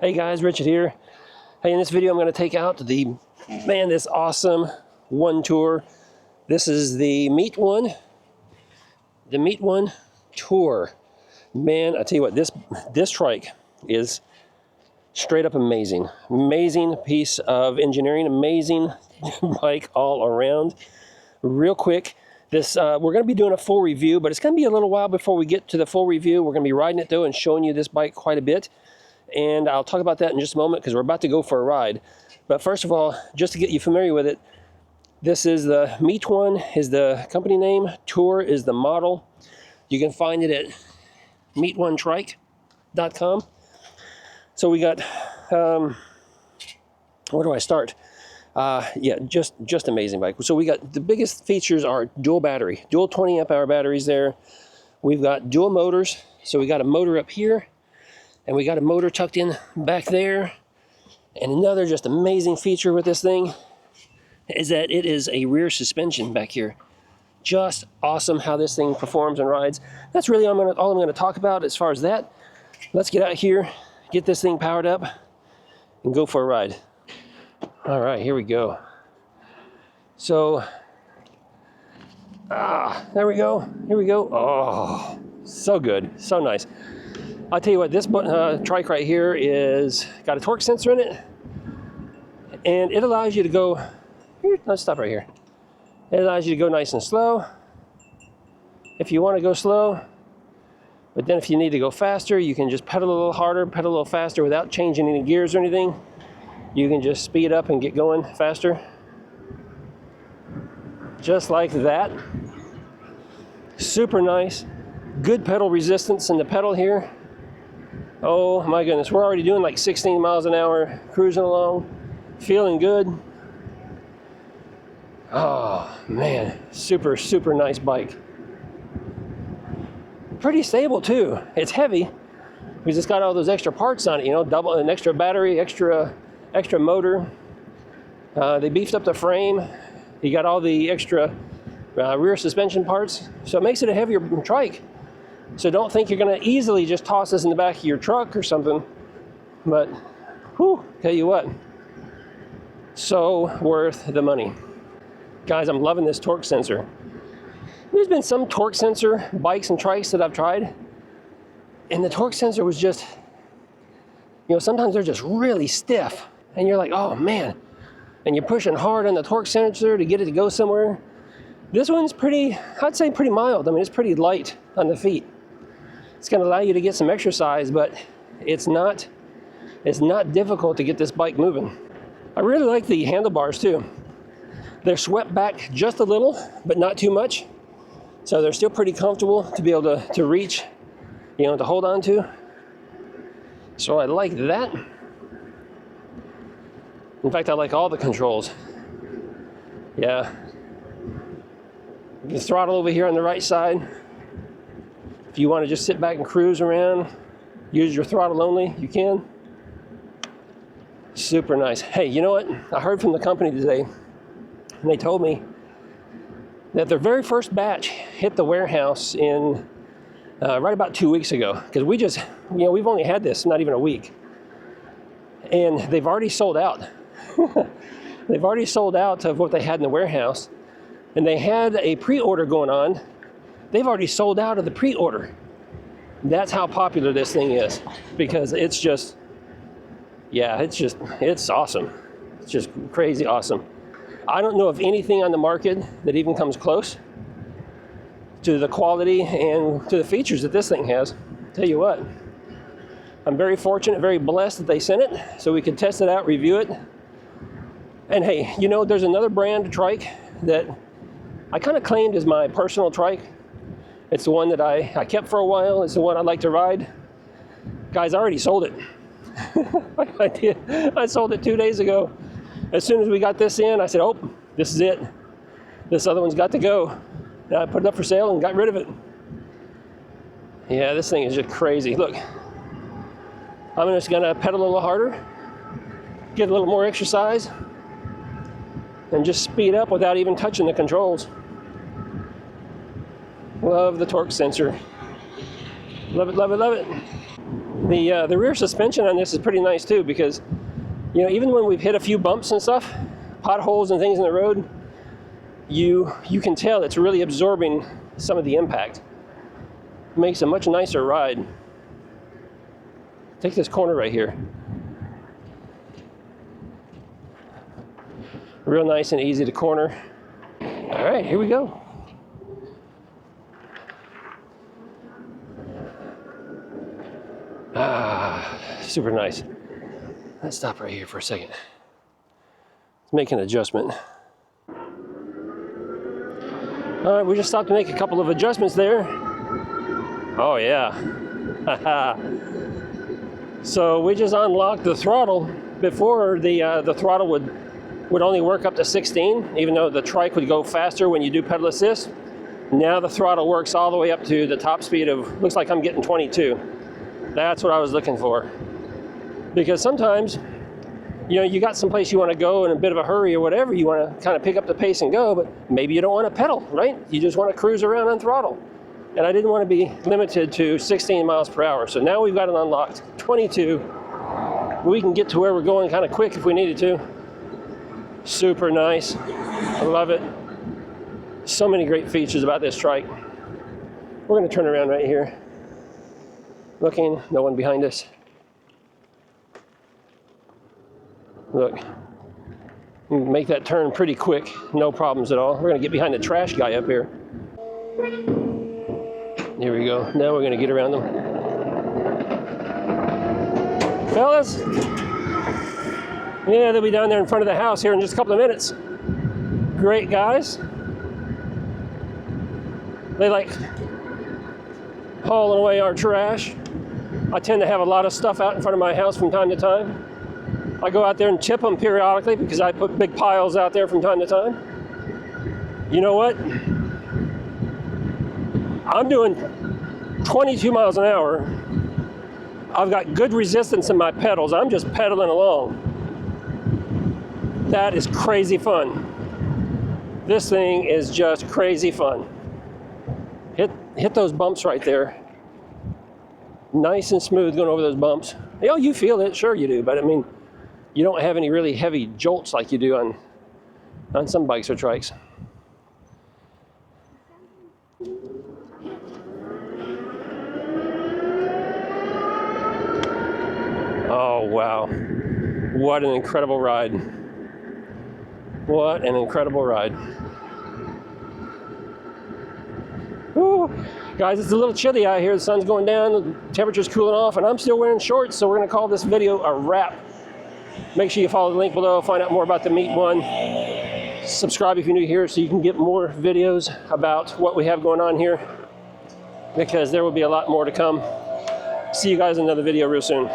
Hey guys, Richard here. Hey, in this video I'm going to take out this awesome One Tour. This is the Meet One Tour. Man, I tell you what, this trike is straight up amazing. Amazing piece of engineering, amazing bike all around. Real quick, we're going to be doing a full review, but it's going to be a little while before we get to the full review. We're going to be riding it though and showing you this bike quite a bit. And I'll talk about that in just a moment because we're about to go for a ride. But first of all, just to get you familiar with it, this is the Meet One is the company name, Tour is the model. You can find it at meetonetrike.com. So we got, where do I start? Yeah, just amazing bike. So we got, the biggest features are dual 20 amp hour batteries there. We've got dual motors. So we got a motor up here, and we got a motor tucked in back there. And another just amazing feature with this thing is that it is a rear suspension back here. Just awesome how this thing performs and rides. That's really all I'm going to talk about as far as that. Let's get out here, get this thing powered up, and go for a ride. All right, here we go. So, there we go. Here we go. Oh, so good, so nice. I'll tell you what, this trike right here is got a torque sensor in it, and it allows you to go, let's stop right here. It allows you to go nice and slow if you want to go slow, but then if you need to go faster, you can just pedal a little harder, pedal a little faster without changing any gears or anything. You can just speed up and get going faster. Just like that. Super nice. Good pedal resistance in the pedal here. Oh my goodness, we're already doing like 16 miles an hour, cruising along, feeling good. Oh man, super nice bike. Pretty stable too. It's heavy because it's got all those extra parts on it, you know, double an extra battery, extra motor. They beefed up the frame. You got all the extra rear suspension parts, so it makes it a heavier trike. So don't think you're going to easily just toss this in the back of your truck or something. But, whew, tell you what, so worth the money. Guys, I'm loving this torque sensor. There's been some torque sensor bikes and trikes that I've tried, and the torque sensor was just, you know, sometimes they're just really stiff, and you're like, oh man, and you're pushing hard on the torque sensor to get it to go somewhere. This one's pretty, I'd say pretty mild. I mean, it's pretty light on the feet. It's going to allow you to get some exercise, but it's not difficult to get this bike moving. I really like the handlebars too. They're swept back just a little, but not too much. So they're still pretty comfortable to be able to reach, you know, to hold on to. So I like that. In fact, I like all the controls. Yeah. The throttle over here on the right side. If you want to just sit back and cruise around, use your throttle only, you can. Super nice. Hey, you know what? I heard from the company today, and they told me that their very first batch hit the warehouse in right about 2 weeks ago. Because we've only had this not even a week. And they've already sold out. They've already sold out of what they had in the warehouse. And they had a pre-order going on. They've already sold out of the pre-order. That's how popular this thing is, because it's just, yeah, it's awesome. It's just crazy awesome. I don't know of anything on the market that even comes close to the quality and to the features that this thing has. Tell you what, I'm very fortunate, very blessed that they sent it so we could test it out, review it. And hey, you know, there's another brand trike that I kind of claimed as my personal trike. It's the one that I kept for a while. It's the one I like to ride. Guys, I already sold it. I did. I sold it 2 days ago. As soon as we got this in, I said, oh, this is it. This other one's got to go. And I put it up for sale and got rid of it. Yeah, this thing is just crazy. Look, I'm just gonna pedal a little harder, get a little more exercise, and just speed up without even touching the controls. Love the torque sensor. Love it, love it, love it. The rear suspension on this is pretty nice too, because you know, even when we've hit a few bumps and stuff, potholes and things in the road, you can tell it's really absorbing some of the impact. It makes a much nicer ride. Take this corner right here. Real nice and easy to corner. All right, here we go. Super nice. Let's stop right here for a second. Let's make an adjustment. All right, we just stopped to make a couple of adjustments there. Oh yeah. So we just unlocked the throttle. Before the throttle would only work up to 16, even though the trike would go faster when you do pedal assist. Now the throttle works all the way up to the top speed of, looks like I'm getting 22. That's what I was looking for. Because sometimes, you know, you got someplace you want to go in a bit of a hurry or whatever, you want to kind of pick up the pace and go, but maybe you don't want to pedal, right? You just want to cruise around on throttle. And I didn't want to be limited to 16 miles per hour. So now we've got it unlocked, 22. We can get to where we're going kind of quick if we needed to. Super nice. I love it. So many great features about this trike. We're going to turn around right here. Looking, no one behind us. Look, make that turn pretty quick, no problems at all. We're going to get behind the trash guy up here. Here we go. Now we're going to get around them. Fellas, yeah, they'll be down there in front of the house here in just a couple of minutes. Great guys. They like hauling away our trash. I tend to have a lot of stuff out in front of my house from time to time. I go out there and chip them periodically because I put big piles out there from time to time. You know what? I'm doing 22 miles an hour. I've got good resistance in my pedals. I'm just pedaling along. That is crazy fun. This thing is just crazy fun. Hit those bumps right there. Nice and smooth going over those bumps. You know, you feel it, sure you do, but I mean, you don't have any really heavy jolts like you do on some bikes or trikes. Oh, wow. What an incredible ride. What an incredible ride. Woo. Guys, it's a little chilly out here. The sun's going down, the temperature's cooling off, and I'm still wearing shorts, so we're going to call this video a wrap. Make sure you follow the link below, find out more about the Meet One. Subscribe if you're new here so you can get more videos about what we have going on here, because there will be a lot more to come. See you guys in another video real soon.